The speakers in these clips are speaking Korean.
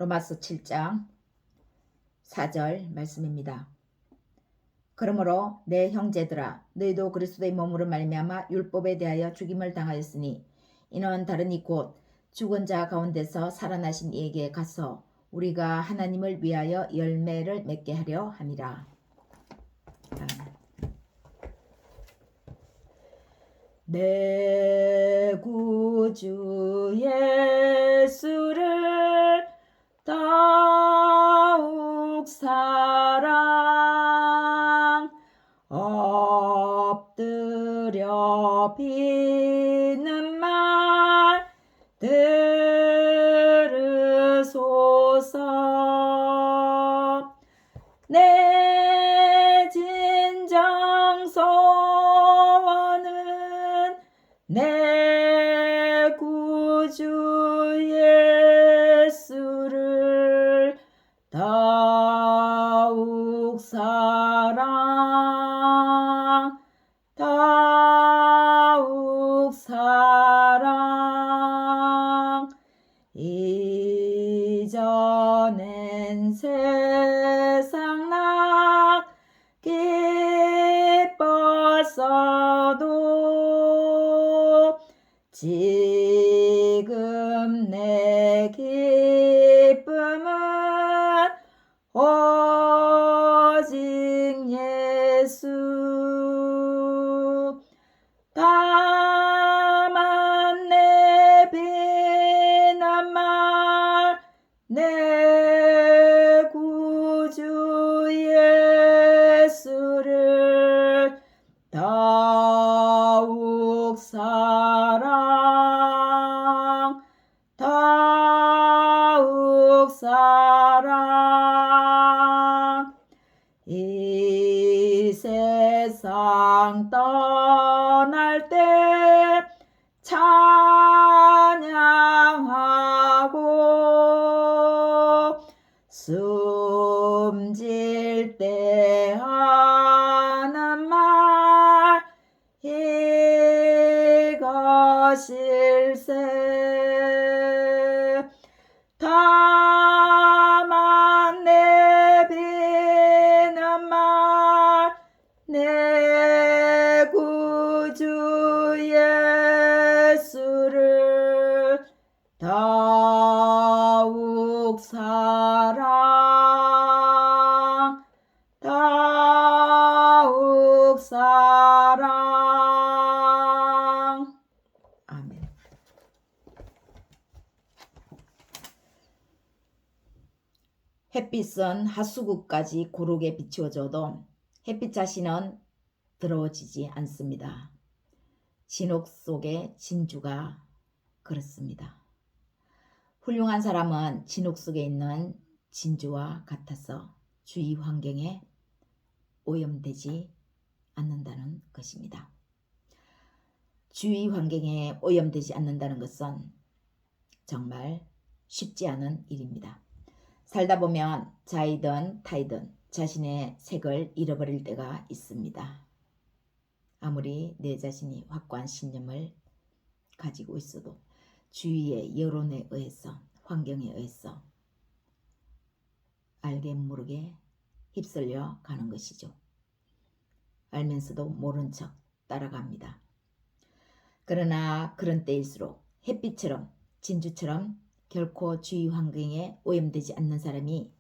로마서 7장 4절 말씀입니다. 그러므로 내 형제들아 너희도 그리스도의 몸으로 말미암아 율법에 대하여 죽임을 당하였으니 이는 다르니 곧 죽은 자 가운데서 살아나신 이에게 가서 우리가 하나님을 위하여 열매를 맺게 하려 함이라. 내 구주 예수를 더욱 사랑 엎드려 비는 말 들으소서. 내 진정 소원은 내 구주 예수를 더욱 사랑 이전엔 세상 나 기뻤어도 지금 내 기쁨은 오직 예수. 다만 내 비난말 내 구주 예수를 더욱 사랑 이 세상 떠날 때 찬양하고 숨질 때 하는 말 이것일세. 다만 내 비는 말 내 구주 예수를 더욱 사랑 아멘. 햇빛은 하수구까지 고르게 비추어져도 햇빛 자신은 더러워지지 않습니다. 진옥 속의 진주가 그렇습니다. 훌륭한 사람은 진옥 속에 있는 진주와 같아서 주위 환경에 오염되지 않는다는 것입니다. 주위 환경에 오염되지 않는다는 것은 정말 쉽지 않은 일입니다. 살다 보면 자이든 타이든 자신의 색을 잃어버릴 때가 있습니다. 아무리 내 자신이 확고한 신념을 가지고 있어도 주위의 여론에 의해서 환경에 의해서 알게 모르게 휩쓸려 가는 것이죠. 알면서도 모른 척 따라갑니다. 그러나 그런 때일수록 햇빛처럼 진주처럼 결코 주위 환경에 오염되지 않는 사람이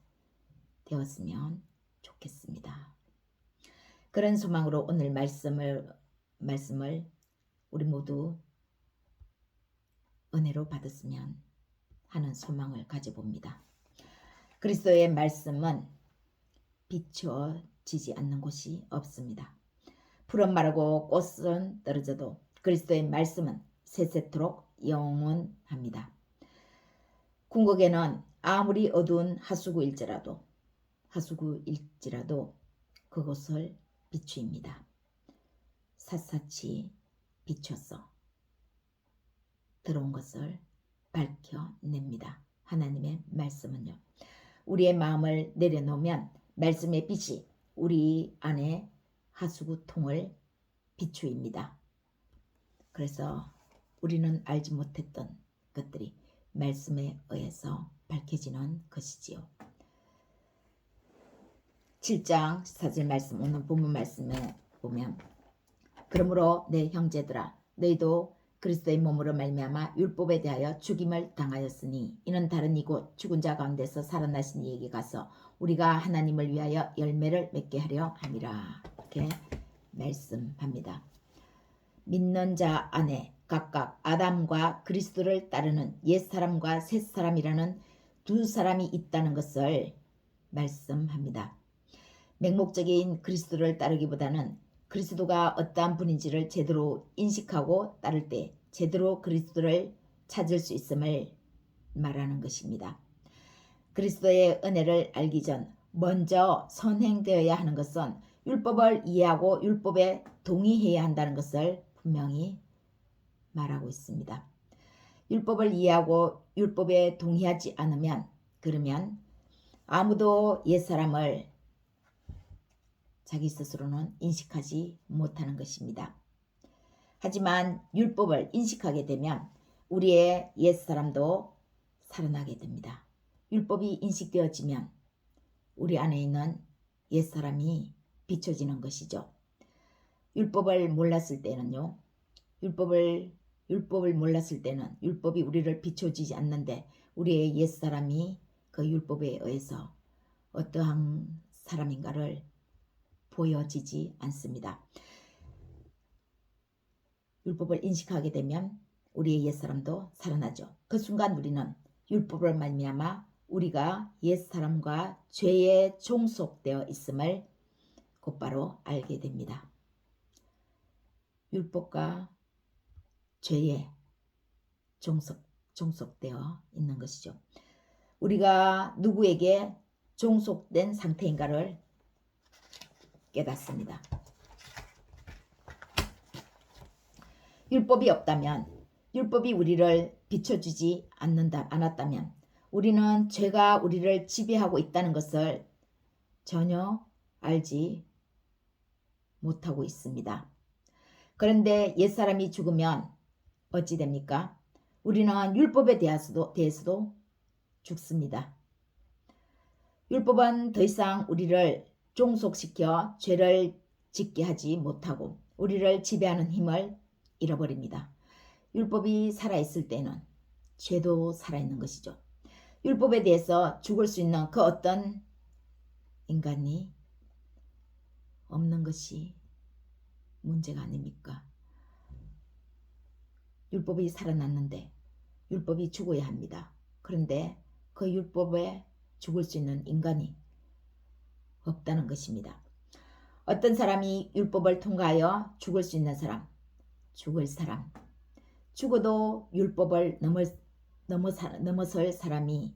되었으면 좋겠습니다. 그런 소망으로 오늘 말씀을 우리 모두 은혜로 받았으면 하는 소망을 가져봅니다. 그리스도의 말씀은 비추어지지 않는 곳이 없습니다. 풀은 마르고 꽃은 떨어져도 그리스도의 말씀은 세세토록 영원합니다. 궁극에는 아무리 어두운 하수구일지라도 그곳을 비추입니다. 샅샅이 비춰서 들어온 것을 밝혀냅니다. 하나님의 말씀은요. 우리의 마음을 내려놓으면 말씀의 빛이 우리 안에 하수구통을 비추입니다. 그래서 우리는 알지 못했던 것들이 말씀에 의해서 밝혀지는 것이지요. 7장 14절 말씀, 오늘 본문 말씀에 보면 그러므로 내 형제들아 너희도 그리스도의 몸으로 말미암아 율법에 대하여 죽임을 당하였으니 이는 다른 이곳 죽은 자 가운데서 살아나신 이에게 가서 우리가 하나님을 위하여 열매를 맺게 하려 함이라. 이렇게 말씀합니다. 믿는 자 안에 각각 아담과 그리스도를 따르는 옛사람과 새사람이라는 두 사람이 있다는 것을 말씀합니다. 맹목적인 그리스도를 따르기보다는 그리스도가 어떠한 분인지를 제대로 인식하고 따를 때 제대로 그리스도를 찾을 수 있음을 말하는 것입니다. 그리스도의 은혜를 알기 전 먼저 선행되어야 하는 것은 율법을 이해하고 율법에 동의해야 한다는 것을 분명히 말하고 있습니다. 율법을 이해하고 율법에 동의하지 않으면 그러면 아무도 옛사람을 자기 스스로는 인식하지 못하는 것입니다. 하지만 율법을 인식하게 되면 우리의 옛사람도 살아나게 됩니다. 율법이 인식되어지면 우리 안에 있는 옛사람이 비춰지는 것이죠. 율법을 몰랐을 때는요. 율법을 몰랐을 때는 율법이 우리를 비춰지지 않는데 우리의 옛사람이 그 율법에 의해서 어떠한 사람인가를 보여지지 않습니다. 율법을 인식하게 되면 우리의 옛사람도 살아나죠. 그 순간 우리는 율법을 말미암아 우리가 옛사람과 죄에 종속되어 있음을 곧바로 알게 됩니다. 율법과 죄에 종속되어 있는 것이죠. 우리가 누구에게 종속된 상태인가를 깨닫습니다. 율법이 없다면, 율법이 우리를 비춰주지 않았다면 우리는 죄가 우리를 지배하고 있다는 것을 전혀 알지 못하고 있습니다. 그런데 옛사람이 죽으면 어찌 됩니까? 우리는 율법에 대해서도 죽습니다. 율법은 더 이상 우리를 종속시켜 죄를 짓게 하지 못하고 우리를 지배하는 힘을 잃어버립니다. 율법이 살아있을 때는 죄도 살아있는 것이죠. 율법에 대해서 죽을 수 있는 그 어떤 인간이 없는 것이 문제가 아닙니까? 율법이 살아났는데 율법이 죽어야 합니다. 그런데 그 율법에 죽을 수 있는 인간이 없다는 것입니다. 어떤 사람이 율법을 통과하여 죽을 수 있는 사람, 죽을 사람, 죽어도 율법을 넘어설 사람이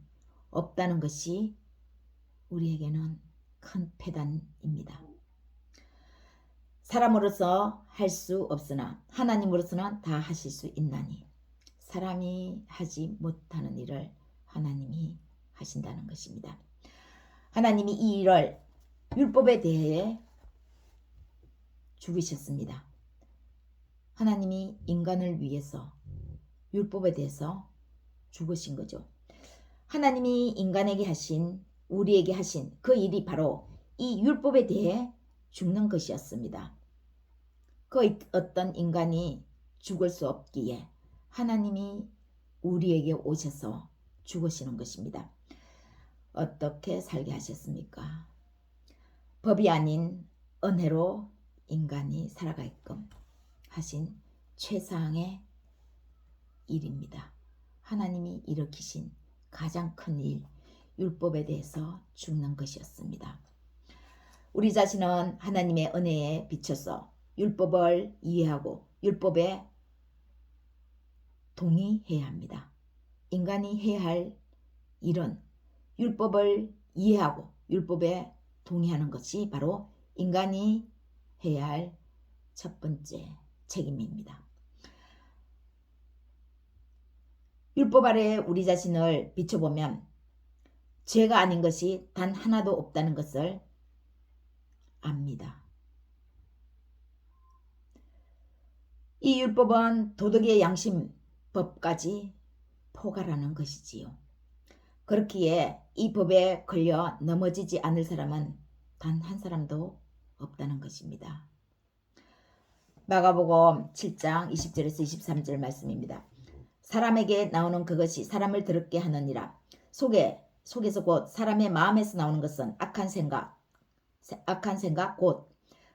없다는 것이 우리에게는 큰 패단입니다. 사람으로서 할 수 없으나 하나님으로서는 다 하실 수 있나니 사람이 하지 못하는 일을 하나님이 하신다는 것입니다. 하나님이 이 일을 율법에 대해 죽이셨습니다. 하나님이 인간을 위해서 율법에 대해서 죽으신 거죠. 하나님이 인간에게 하신, 우리에게 하신 그 일이 바로 이 율법에 대해 죽는 것이었습니다. 그 어떤 인간이 죽을 수 없기에 하나님이 우리에게 오셔서 죽으시는 것입니다. 어떻게 살게 하셨습니까? 법이 아닌 은혜로 인간이 살아가게끔 하신 최상의 일입니다. 하나님이 일으키신 가장 큰 일, 율법에 대해서 죽는 것이었습니다. 우리 자신은 하나님의 은혜에 비춰서 율법을 이해하고 율법에 동의해야 합니다. 인간이 해야 할 일은 율법을 이해하고 율법에 동의하는 것이 바로 인간이 해야 할 첫 번째 책임입니다. 율법 아래 우리 자신을 비춰보면 죄가 아닌 것이 단 하나도 없다는 것을 압니다. 이 율법은 도덕의 양심법까지 포괄하는 것이지요. 그렇기에 이 법에 걸려 넘어지지 않을 사람은 단 한 사람도 없다는 것입니다. 마가복음 7장 20절에서 23절 말씀입니다. 사람에게 나오는 그것이 사람을 더럽게 하느니라. 속에서 곧 사람의 마음에서 나오는 것은 악한 생각 곧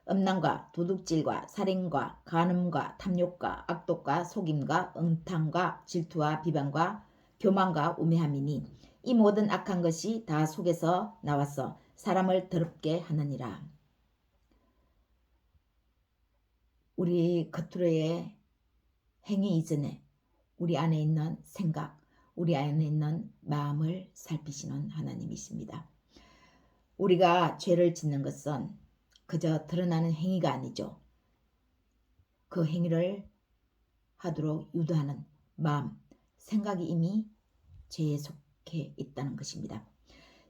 음란과 도둑질과 살인과 간음과 탐욕과 악독과 속임과 음탕과 질투와 비방과 교만과 우매함이니 이 모든 악한 것이 다 속에서 나와서 사람을 더럽게 하느니라. 우리 겉으로의 행위 이전에 우리 안에 있는 생각, 우리 안에 있는 마음을 살피시는 하나님이십니다. 우리가 죄를 짓는 것은 그저 드러나는 행위가 아니죠. 그 행위를 하도록 유도하는 마음, 생각이 이미 죄에 속해 있다는 것입니다.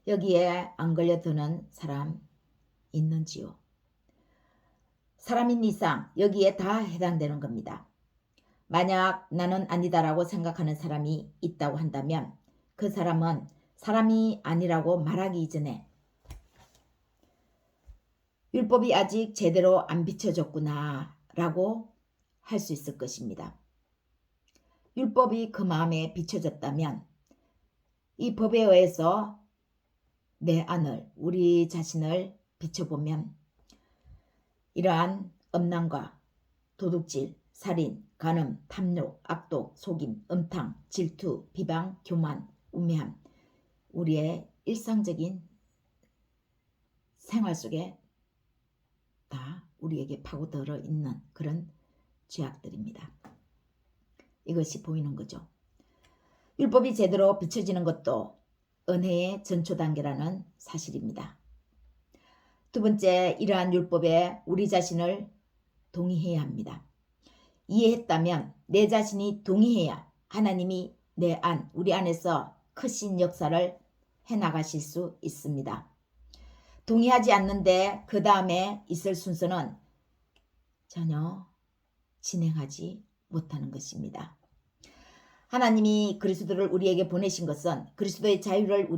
여기에 안 걸려드는 사람 있는지요? 사람인 이상 여기에 다 해당되는 겁니다. 만약 나는 아니다라고 생각하는 사람이 있다고 한다면 그 사람은 사람이 아니라고 말하기 이전에 율법이 아직 제대로 안 비춰졌구나 라고 할 수 있을 것입니다. 율법이 그 마음에 비춰졌다면 이 법에 의해서 내 안을, 우리 자신을 비춰보면 이러한 음란과 도둑질, 살인, 간음, 탐욕, 악독, 속임, 음탕, 질투, 비방, 교만, 우매함, 우리의 일상적인 생활 속에 다 우리에게 파고들어 있는 그런 죄악들입니다. 이것이 보이는 거죠. 율법이 제대로 비춰지는 것도 은혜의 전초 단계라는 사실입니다. 두 번째, 이러한 율법에 우리 자신을 동의해야 합니다. 이해했다면 내 자신이 동의해야 하나님이 우리 안에서 크신 역사를 해나가실 수 있습니다. 동의하지 않는데 그 다음에 있을 순서는 전혀 진행하지 못하는 것입니다. 하나님이 그리스도를 우리에게 보내신 것은 그리스도의 자유로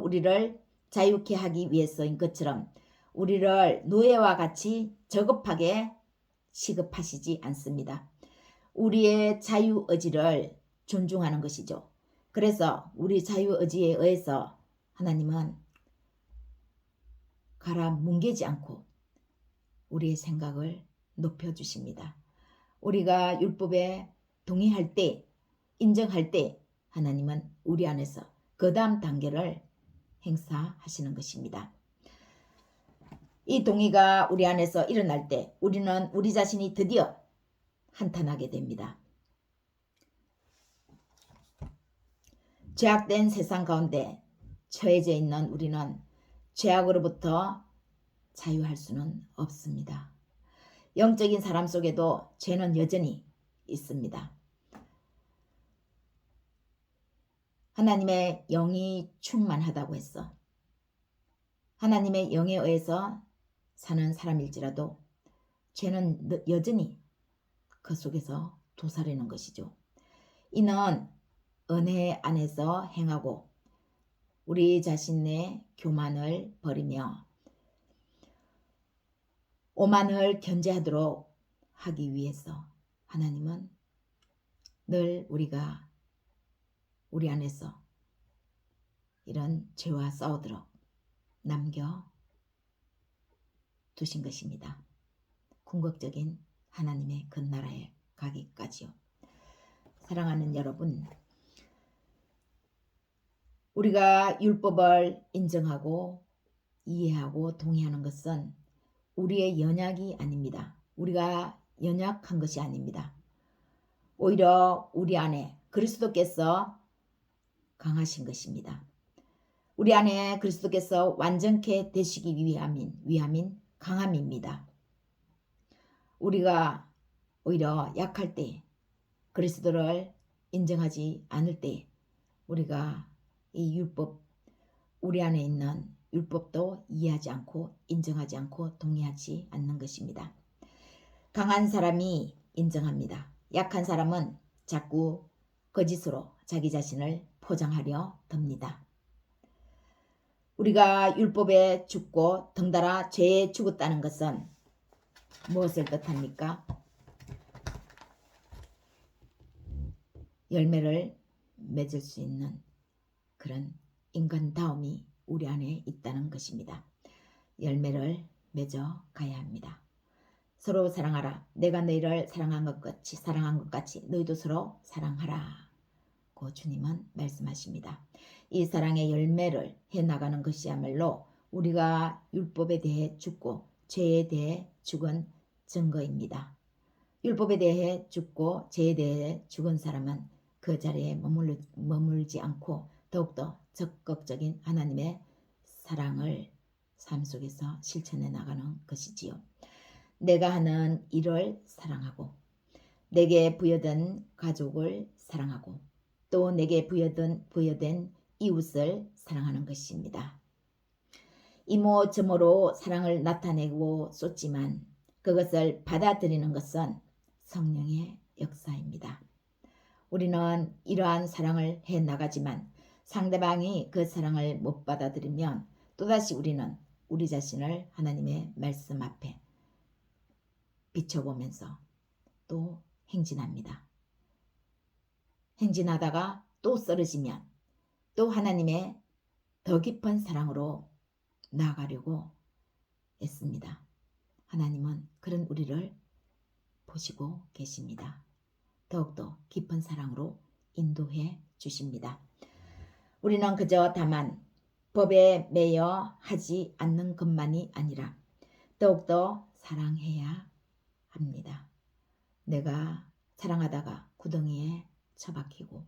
우리를 자유케 하기 위해서인 것처럼 우리를 노예와 같이 저급하게 시급하시지 않습니다. 우리의 자유의지를 존중하는 것이죠. 그래서 우리 자유의지에 의해서 하나님은 가라 뭉개지 않고 우리의 생각을 높여주십니다. 우리가 율법에 동의할 때, 인정할 때 하나님은 우리 안에서 그 다음 단계를 행사하시는 것입니다. 이 동의가 우리 안에서 일어날 때 우리는 우리 자신이 드디어 한탄하게 됩니다. 죄악된 세상 가운데 처해져 있는 우리는 죄악으로부터 자유할 수는 없습니다. 영적인 사람 속에도 죄는 여전히 있습니다. 하나님의 영이 충만하다고 했어. 하나님의 영에 의해서 사는 사람일지라도 죄는 여전히 그 속에서 도사리는 것이죠. 이는 은혜 안에서 행하고 우리 자신의 교만을 버리며 오만을 견제하도록 하기 위해서 하나님은 늘 우리가 우리 안에서 이런 죄와 싸우도록 남겨 두신 것입니다. 궁극적인 하나님의 그 나라에 가기까지요. 사랑하는 여러분, 우리가 율법을 인정하고 이해하고 동의하는 것은 우리의 연약이 아닙니다. 우리가 연약한 것이 아닙니다. 오히려 우리 안에 그리스도께서 강하신 것입니다. 우리 안에 그리스도께서 완전케 되시기 위함인 강함입니다. 우리가 오히려 약할 때, 그리스도를 인정하지 않을 때 우리가 이 율법, 우리 안에 있는 율법도 이해하지 않고 인정하지 않고 동의하지 않는 것입니다. 강한 사람이 인정합니다. 약한 사람은 자꾸 거짓으로 자기 자신을 포장하려 듭니다. 우리가 율법에 죽고 덩달아 죄에 죽었다는 것은 무엇을 뜻합니까? 열매를 맺을 수 있는 그런 인간다움이 우리 안에 있다는 것입니다. 열매를 맺어 가야 합니다. 서로 사랑하라. 내가 너희를 사랑한 것 같이 너희도 서로 사랑하라고 주님은 말씀하십니다. 이 사랑의 열매를 해나가는 것이야말로 우리가 율법에 대해 죽고 죄에 대해 죽은 증거입니다. 율법에 대해 죽고 죄에 대해 죽은 사람은 그 자리에 머물지 않고 더욱더 적극적인 하나님의 사랑을 삶 속에서 실천해 나가는 것이지요. 내가 하는 일을 사랑하고 내게 부여된 가족을 사랑하고 또 내게 부여된 이웃을 사랑하는 것입니다. 이모저모로 사랑을 나타내고 쏟지만 그것을 받아들이는 것은 성령의 역사입니다. 우리는 이러한 사랑을 해나가지만 상대방이 그 사랑을 못 받아들이면 또다시 우리는 우리 자신을 하나님의 말씀 앞에 비춰보면서 또 행진합니다. 행진하다가 또 쓰러지면 또 하나님의 더 깊은 사랑으로 나아가려고 애씁니다. 하나님은 그런 우리를 보시고 계십니다. 더욱더 깊은 사랑으로 인도해 주십니다. 우리는 그저 다만 법에 매여 하지 않는 것만이 아니라 더욱더 사랑해야 합니다. 내가 사랑하다가 구덩이에 처박히고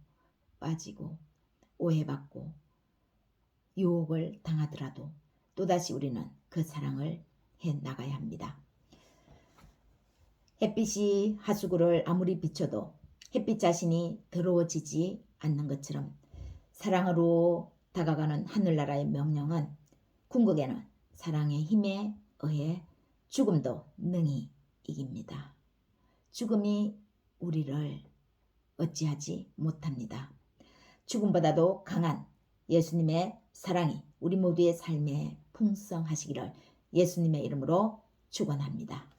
빠지고 오해받고 유혹을 당하더라도 또다시 우리는 그 사랑을 해나가야 합니다. 햇빛이 하수구를 아무리 비춰도 햇빛 자신이 더러워지지 않는 것처럼 사랑으로 다가가는 하늘나라의 명령은 궁극에는 사랑의 힘에 의해 죽음도 능히 이깁니다. 죽음이 우리를 어찌하지 못합니다. 죽음보다도 강한 예수님의 사랑이 우리 모두의 삶에 풍성하시기를 예수님의 이름으로 축원합니다.